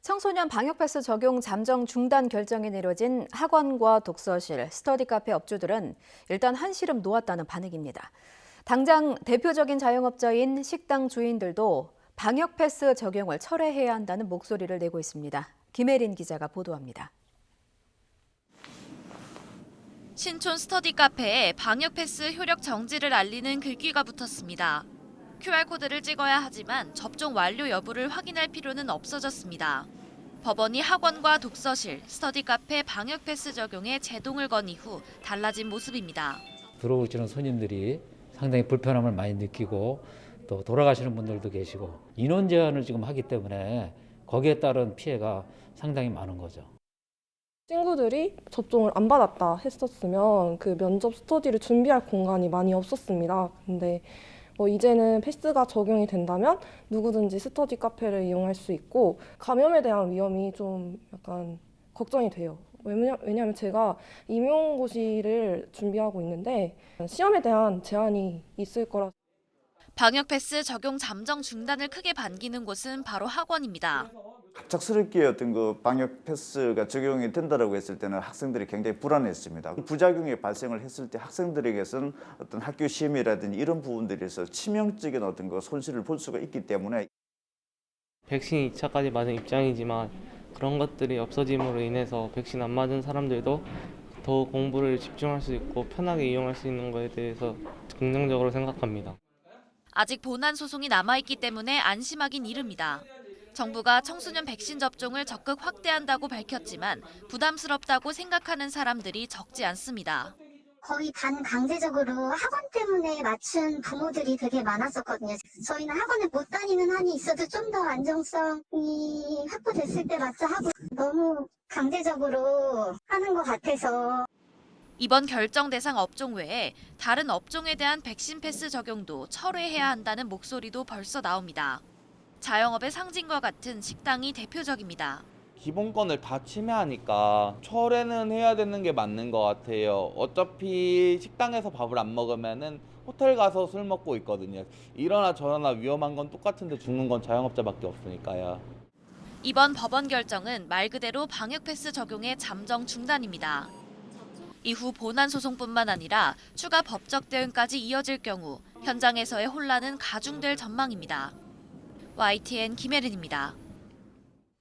청소년 방역패스 적용 잠정 중단 결정이 내려진 학원과 독서실, 스터디 카페 업주들은 일단 한시름 놓았다는 반응입니다. 당장 대표적인 자영업자인 식당 주인들도 방역패스 적용을 철회해야 한다는 목소리를 내고 있습니다. 김혜린 기자가 보도합니다. 신촌 스터디 카페에 방역패스 효력 정지를 알리는 글귀가 붙었습니다. QR코드를 찍어야 하지만 접종 완료 여부를 확인할 필요는 없어졌습니다. 법원이 학원과 독서실, 스터디 카페 방역패스 적용에 제동을 건 이후 달라진 모습입니다. 들어오시는 손님들이 상당히 불편함을 많이 느끼고 또 돌아가시는 분들도 계시고 인원 제한을 지금 하기 때문에 거기에 따른 피해가 상당히 많은 거죠. 친구들이 접종을 안 받았다 했었으면 그 면접 스터디를 준비할 공간이 많이 없었습니다. 근데 이제는 패스가 적용이 된다면 누구든지 스터디 카페를 이용할 수 있고 감염에 대한 위험이 좀 약간 걱정이 돼요. 왜냐하면 제가 임용고시를 준비하고 있는데 시험에 대한 제한이 있을 거라. 방역패스 적용 잠정 중단을 크게 반기는 곳은 바로 학원입니다. 갑작스럽게 어떤 그 방역 패스가 적용이 된다라고 했을 때는 학생들이 굉장히 불안했습니다. 부작용이 발생을 했을 때 학생들에게서는 어떤 학교 시험이라든지 이런 부분들에서 치명적인 어떤 그 손실을 볼 수가 있기 때문에 백신 2차까지 맞은 입장이지만 그런 것들이 없어짐으로 인해서 백신 안 맞은 사람들도 더 공부를 집중할 수 있고 편하게 이용할 수 있는 것에 대해서 긍정적으로 생각합니다. 아직 본안 소송이 남아있기 때문에 안심하긴 이릅니다. 정부가 청소년 백신 접종을 적극 확대한다고 밝혔지만 부담스럽다고 생각하는 사람들이 적지 않습니다. 거의 반강제적으로 학원 때문에 맞춘 부모들이 되게 많았었거든요. 저희는 학원에 못 다니는 한이 있어도 좀 더 안정성이 확보됐을 때 맞자 하고 너무 강제적으로 하는 것 같아서. 이번 결정 대상 업종 외에 다른 업종에 대한 백신 패스 적용도 철회해야 한다는 목소리도 벌써 나옵니다. 자영업의 상징과 같은 식당이 대표적입니다. 기본권을 다 침해하니까 철회는 해야 되는 게 맞는 것 같아요. 어차피 식당에서 밥을 안 먹으면은 호텔 가서 술 먹고 있거든요. 이러나 저러나 위험한 건 똑같은데 죽는 건 자영업자밖에 없으니까요. 이번 법원 결정은 말 그대로 방역 패스 적용의 잠정 중단입니다. 이후 본안 소송뿐만 아니라 추가 법적 대응까지 이어질 경우 현장에서의 혼란은 가중될 전망입니다. YTN 김혜린입니다.